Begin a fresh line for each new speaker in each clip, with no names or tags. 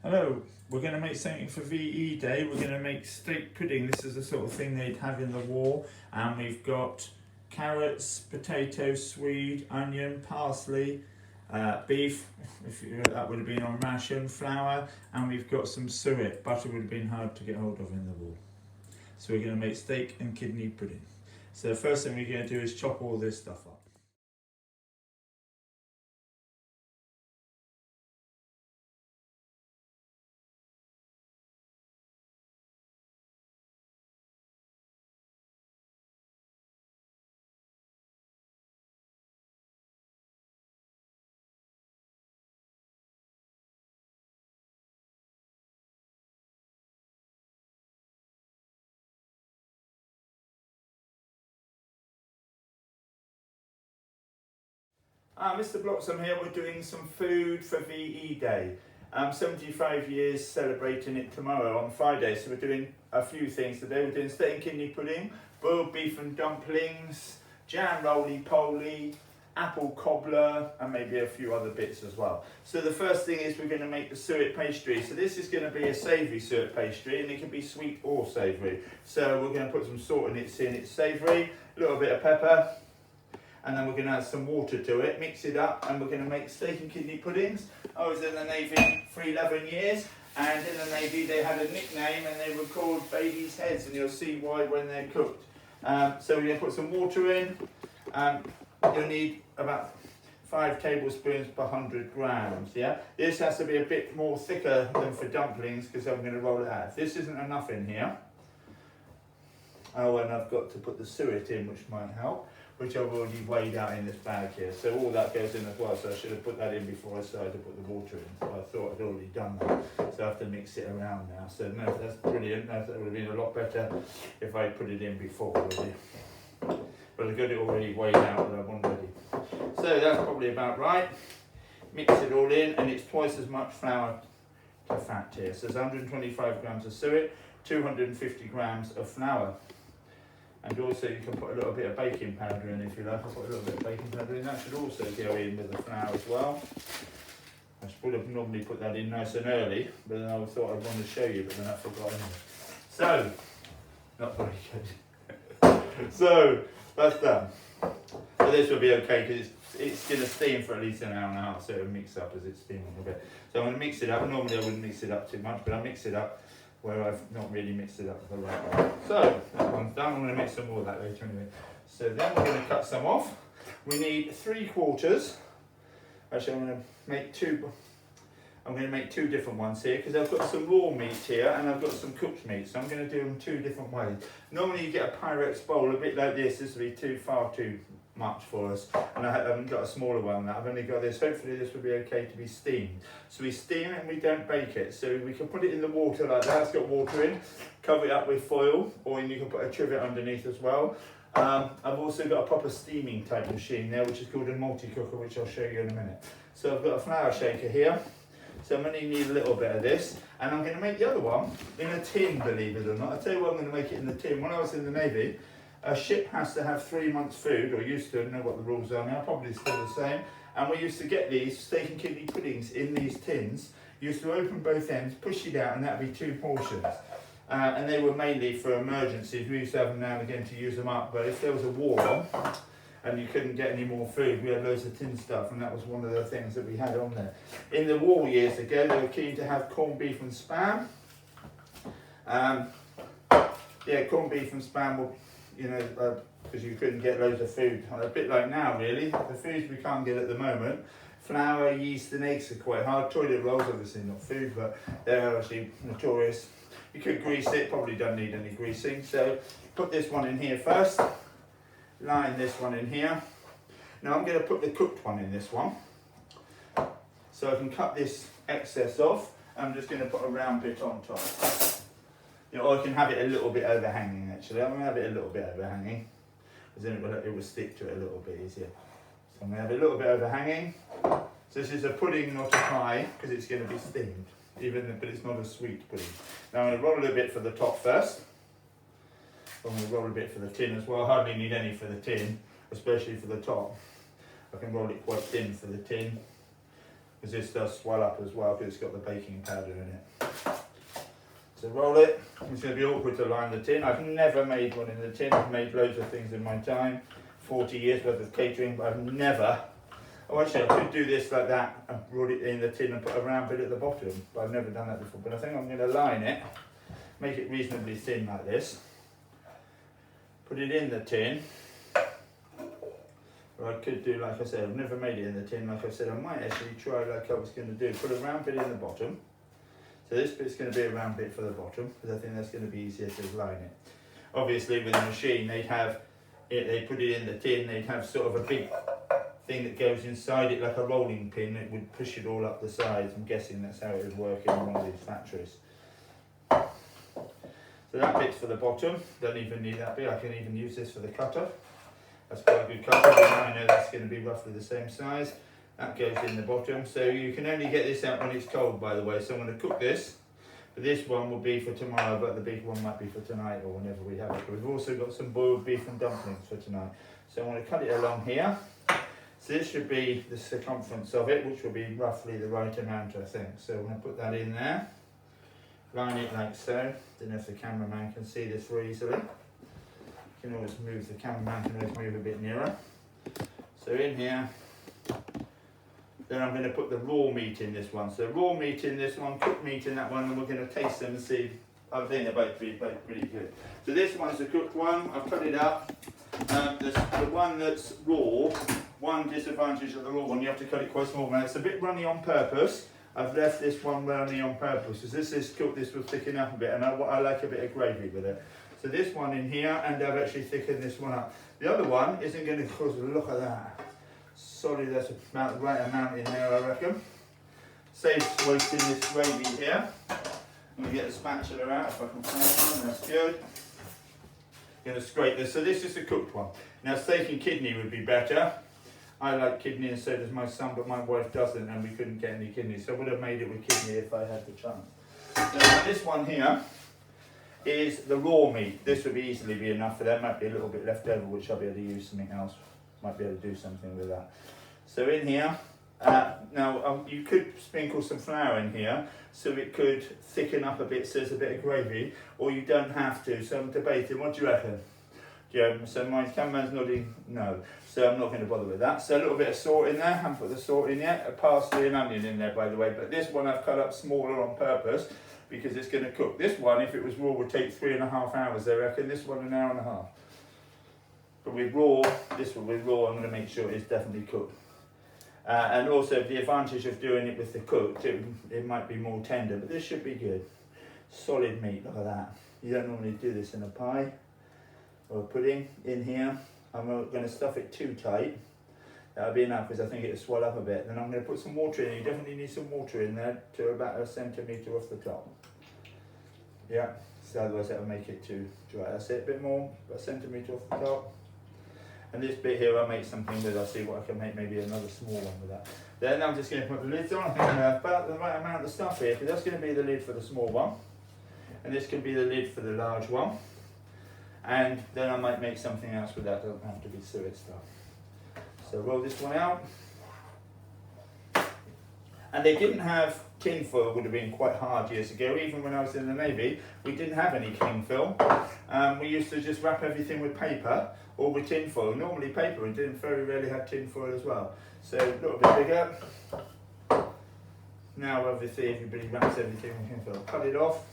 Hello, we're going to make something for VE Day. We're going to make steak pudding. This is the sort of thing they'd have in the war. And we've got carrots, potatoes, swede, onion, parsley, beef, that would have been on ration, flour, and we've got some suet. Butter would have been hard to get hold of in the war. So we're going to make steak and kidney pudding. So the first thing we're going to do is chop all this stuff up. Mr. Bloxham here, we're doing some food for VE Day. 75 years celebrating it tomorrow on Friday, so we're doing a few things today. We're doing steak and kidney pudding, boiled beef and dumplings, jam roly-poly, apple cobbler, and maybe a few other bits as well. So the first thing is we're going to make the suet pastry. So this is going to be a savoury suet pastry, and it can be sweet or savoury. So we're going to put some salt in it, seeing it's savoury, a little bit of pepper, and then we're going to add some water to it, mix it up, and we're going to make steak and kidney puddings. I was in the Navy for 11 years, and in the Navy they had a nickname, and they were called babies' heads, and you'll see why when they're cooked. So we're going to put some water in. You'll need about 5 tablespoons per 100 grams, yeah? This has to be a bit more thicker than for dumplings, because I'm going to roll it out. If this isn't enough in here, oh, and I've got to put the suet in, which might help, which I've already weighed out in this bag here. So all that goes in as well, so I should have put that in before I started to put the water in. So I thought I'd already done that, so I have to mix it around now. So no, that's brilliant. No, that would have been a lot better if I put it in before already. But I've got it already weighed out that I want ready. So that's probably about right. Mix it all in, and it's twice as much flour to fat here. So there's 125 grams of suet, 250 grams of flour. And also you can put a little bit of baking powder in if you like. I'll put a little bit of baking powder in. That should also go in with the flour as well. I would have normally put that in nice and early, but then I thought I'd want to show you, but then I forgot anyway. So, not very good. So, that's done. So this will be okay because it's going to steam for at least an hour and a half, so it'll mix up as it's steaming a bit. So I'm going to mix it up. Normally I wouldn't mix it up too much, but I mix it up where I've not really mixed it up the right way. So that one's done. I'm going to make some more of that later anyway. So then we're going to cut some off. We need 3/4. Actually, I'm going to make two. I'm going to make 2 different ones here because I've got some raw meat here and I've got some cooked meat. So I'm going to do them 2 different ways. Normally you get a Pyrex bowl a bit like this. This will be far too much for us, and I haven't got a smaller one now. I've only got this. Hopefully this will be okay to be steamed. So we steam it and we don't bake it. So we can put it in the water like that. It's got water in. Cover it up with foil, or you can put a trivet underneath as well. I've also got a proper steaming type machine there, which is called a multi-cooker, which I'll show you in a minute. So I've got a flour shaker here. So I'm going to need a little bit of this, and I'm going to make the other one in a tin, believe it or not. I'll tell you what, I'm going to make it in the tin. When I was in the Navy, a ship has to have 3 months food, or used to. I don't know what the rules are now, probably still the same. And we used to get these steak and kidney puddings in these tins. You used to open both ends, push it out, and that'd be 2 portions. And they were mainly for emergencies. We used to have them now and again to use them up, but if there was a war and you couldn't get any more food, we had loads of tin stuff, and that was one of the things that we had on there. In the war years ago, they were keen to have corned beef and spam. Yeah, corned beef and spam were, you know, because you couldn't get loads of food. A bit like now, really. The foods we can't get at the moment. Flour, yeast, and eggs are quite hard. Toilet rolls, obviously not food, but they're actually notorious. You could grease it, probably don't need any greasing. So put this one in here first. Line this one in here. Now I'm going to put the cooked one in this one. So I can cut this excess off. I'm just going to put a round bit on top. You know, or I can have it a little bit overhanging actually. I'm going to have it a little bit overhanging, because then it will stick to it a little bit easier. So I'm going to have it a little bit overhanging. So this is a pudding, not a pie, because it's going to be steamed, but it's not a sweet pudding. Now I'm going to roll a little bit for the top first. I'm going to roll a bit for the tin as well. I hardly need any for the tin, especially for the top. I can roll it quite thin for the tin. because this does swell up as well because it's got the baking powder in it. So roll it. It's going to be awkward to line the tin. I've never made one in the tin. I've made loads of things in my time, 40 years worth of catering, but I've never. Oh, actually, I could do this like that and roll it in the tin and put a round bit at the bottom, but I've never done that before. But I think I'm going to line it, make it reasonably thin like this, put it in the tin. Or I could do, like I said, I've never made it in the tin. Like I said, I might actually try like I was going to do, put a round bit in the bottom. So this bit's going to be a round bit for the bottom, because I think that's going to be easier to line it. Obviously with a machine, they'd have it, they put it in the tin, they'd have sort of a big thing that goes inside it like a rolling pin. It would push it all up the sides. I'm guessing that's how it would work in one of these factories. So that bit's for the bottom. Don't even need that bit. I can even use this for the cutter. That's quite a good cutter, but I know that's going to be roughly the same size. That goes in the bottom. So you can only get this out when it's cold, by the way. So I'm going to cook this. But this one will be for tomorrow, but the big one might be for tonight or whenever we have it. But we've also got some boiled beef and dumplings for tonight. So I'm going to cut it along here. So this should be the circumference of it, which will be roughly the right amount, I think. So I'm going to put that in there. Line it like so. Don't know if the cameraman can see this very easily. You can always move, the cameraman can always move a bit nearer. So in here. Then I'm going to put the raw meat in this one. So raw meat in this one, cooked meat in that one, and we're going to taste them and see. I think they're both pretty good. So this one's the cooked one. I've cut it up. The one that's raw, one disadvantage of the raw one, you have to cut it quite small. Now it's a bit runny on purpose. I've left this one runny on purpose because this is cooked. This will thicken up a bit, and I like a bit of gravy with it. So this one in here, and I've actually thickened this one up. The other one isn't going to cause a look at that. Sorry, that's about the right amount in there, I reckon. Saves wasting this gravy here. I'm going to get the spatula out if I can find one, that's good. Going to scrape this. So this is the cooked one. Now steak and kidney would be better. I like kidney and so does my son, but my wife doesn't, and we couldn't get any kidney. So I would have made it with kidney if I had the chance. Now this one here is the raw meat. This would easily be enough for them. Might be a little bit left over, which I'll be able to use something else. Might be able to do something with that. So in here, now you could sprinkle some flour in here so it could thicken up a bit so there's a bit of gravy, or you don't have to. So I'm debating, what do you reckon? So my cameraman's nodding no, so I'm not going to bother with that. So a little bit of salt in there, I haven't put the salt in yet. A parsley and onion in there, by the way, but this one I've cut up smaller on purpose because it's going to cook. This one, if it was raw, would take 3.5 hours, I reckon. This one, 1.5 hours. But with raw, this one with raw, I'm going to make sure it's definitely cooked. And also the advantage of doing it with the cooked, it might be more tender, but this should be good. Solid meat, look at that. You don't normally do this in a pie or a pudding. In here, I'm going to stuff it too tight. That'll be enough because I think it'll swell up a bit. Then I'm going to put some water in. You definitely need some water in there to about 1 centimetre off the top. Yeah, so otherwise that'll make it too dry. That's it, a bit more, about 1 centimetre off the top. And this bit here I'll make something with. I'll see what I can make, maybe another small one with that. Then I'm just going to put the lids on. I think I'm going to have about the right amount of stuff here, because that's going to be the lid for the small one. And this can be the lid for the large one. And then I might make something else with that. It doesn't have to be Suet stuff. So roll this one out. And they didn't have tin foil, would have been quite hard years ago. Even when I was in the Navy, we didn't have any tin foil. We used to just wrap everything with paper or with tin foil. Normally paper, and didn't very rarely have tin foil as well. So a little bit bigger. Now obviously everybody wraps everything with tin foil. Cut it off.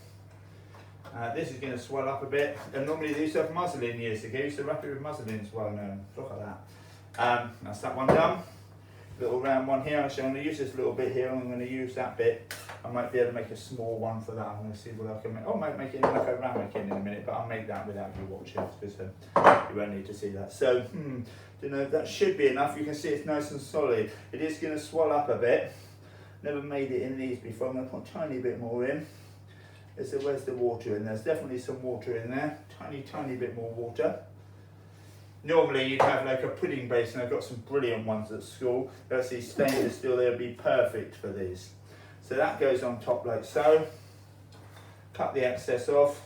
This is going to swell up a bit. And normally they used to have muslin years ago. Used to wrap it with muslin as well. No, look at that. That's that one done. Little round one here. Actually, I'm going to use this little bit here. I'm going to use that bit. I might be able to make a small one for that. I'm going to see what I can make. Oh, I might make it like a ramekin in a minute, but I'll make that without you watching because you won't need to see that. So, you know, that should be enough. You can see it's nice and solid. It is going to swell up a bit. Never made it in these before. I'm going to put a tiny bit more in. Where's the water in? There's definitely some water in there. Tiny bit more water. Normally you'd have like a pudding basin. I've got some brilliant ones at school. That's these stainless steel, they'll be perfect for these. So that goes on top like so. Cut the excess off.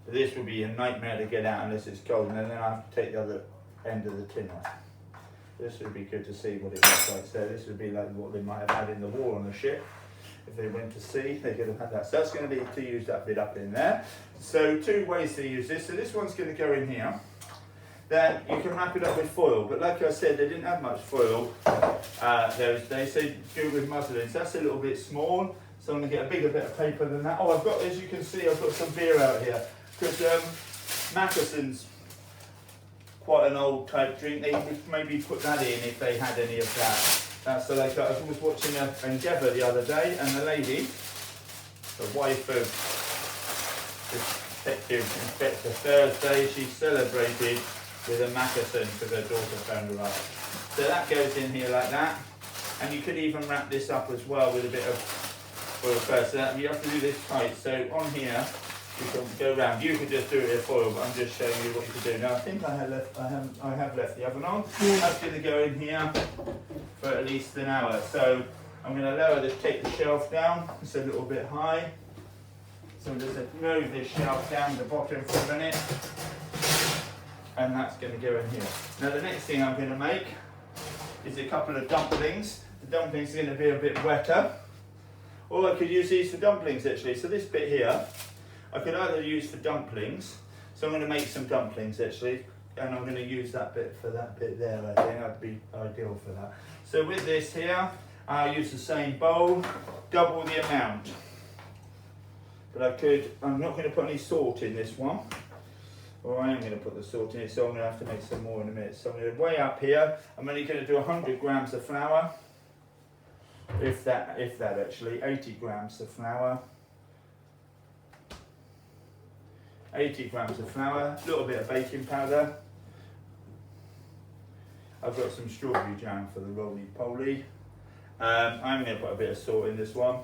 This will be a nightmare to get out unless it's cold, and then I have to take the other end of the tin off. This would be good to see what it looks like. So this would be like what they might have had in the war on the ship. If they went to sea, they could have had that. So that's going to be to use that bit up in there. So 2 ways to use this. So this one's going to go in here. Then you can wrap it up with foil. But like I said, they didn't have much foil those days. So do it with muslin. So that's a little bit small. So I'm going to get a bigger bit of paper than that. Oh, I've got, as you can see, I've got some beer out here. Because Matheson's quite an old type drink. They would maybe put that in if they had any of that. So like I was watching an Endeavour the other day, and the lady, the wife of Detective Inspector Thursday, she celebrated with a Matheson because her daughter found her up. So that goes in here like that, and you could even wrap this up as well with a bit of foil first. So that, you have to do this tight. So on here, you can go round. You could just do it with foil, but I'm just showing you what you can do. Now I think I have left the oven on. That's going to go in here for at least an hour. So I'm going to lower this, take the shelf down. It's a little bit high. So I'm just going to move this shelf down to the bottom for a minute. And that's going to go in here. Now the next thing I'm going to make is a couple of dumplings. The dumplings are going to be a bit wetter. Or I could use these for dumplings actually. So this bit here, I could either use for dumplings, so I'm going to make some dumplings actually, and I'm going to use that bit for that bit there. I think that'd be ideal for that. So with this here, I'll use the same bowl, double the amount. But I'm not going to put any salt in this one, or I am going to put the salt in it, so I'm going to have to make some more in a minute. So I'm going to weigh up here, I'm only going to do 100 grams of flour, if that actually, 80 grams of flour. 80 grams of flour, a little bit of baking powder. I've got some strawberry jam for the roly-poly. I'm going to put a bit of salt in this one.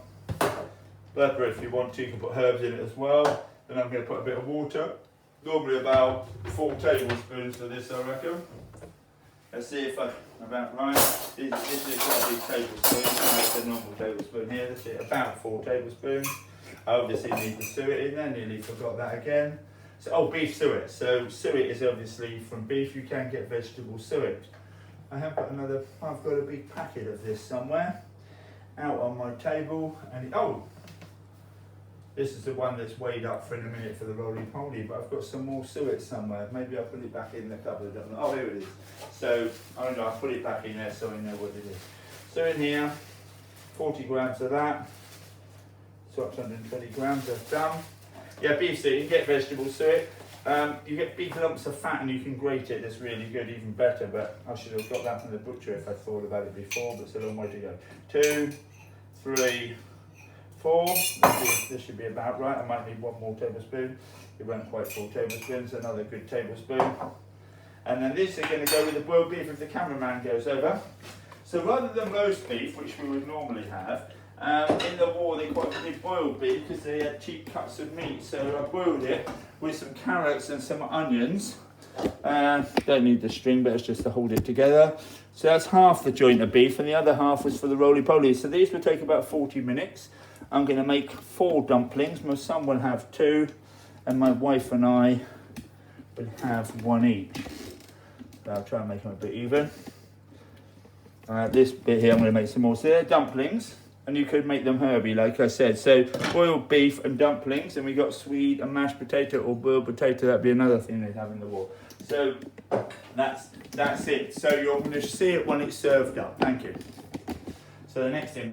Pepper if you want to, you can put herbs in it as well. Then I'm going to put a bit of water. Normally about 4 tablespoons for this, I reckon. Let's see if I'm about right. This is quite a big tablespoon. That's a normal tablespoon here. This is about 4 tablespoons. I obviously need the suet in there, nearly forgot that again. So, beef suet. So suet is obviously from beef, you can get vegetable suet. I've got a big packet of this somewhere, out on my table, and this is the one that's weighed up for in a minute for the roly-poly, but I've got some more suet somewhere. Maybe I'll put it back in the cupboard. Oh, here it is. So, I don't know, I'll put it back in there so I know what it is. So in here, 40 grams of that. So 120 grams of done. Yeah, beef suet, you can get vegetable suet. You get big lumps of fat and you can grate it, that's really good, even better, but I should have got that from the butcher if I thought about it before, but it's a long way to go. 2, 3, 4, this should be about right. I might need 1 more tablespoon. It won't quite 4 tablespoons, another good tablespoon. And then these are going to go with the boiled beef if the cameraman goes over. So rather than roast beef, which we would normally have, in the war they did boiled beef because they had cheap cuts of meat. So I boiled it with some carrots and some onions. Don't need the string, but it's just to hold it together. So that's half the joint of beef and the other half was for the roly-poly. So these will take about 40 minutes. I'm going to make 4 dumplings. My son will have 2 and my wife and I will have 1 each. So I'll try and make them a bit even. This bit here I'm going to make some more. So they're dumplings. And you could make them herby, like I said. So boiled beef and dumplings, and we got sweet and mashed potato or boiled potato. That'd be another thing they'd have in the war. So that's it. So you're going to see it when it's served up. Thank you. So the next thing.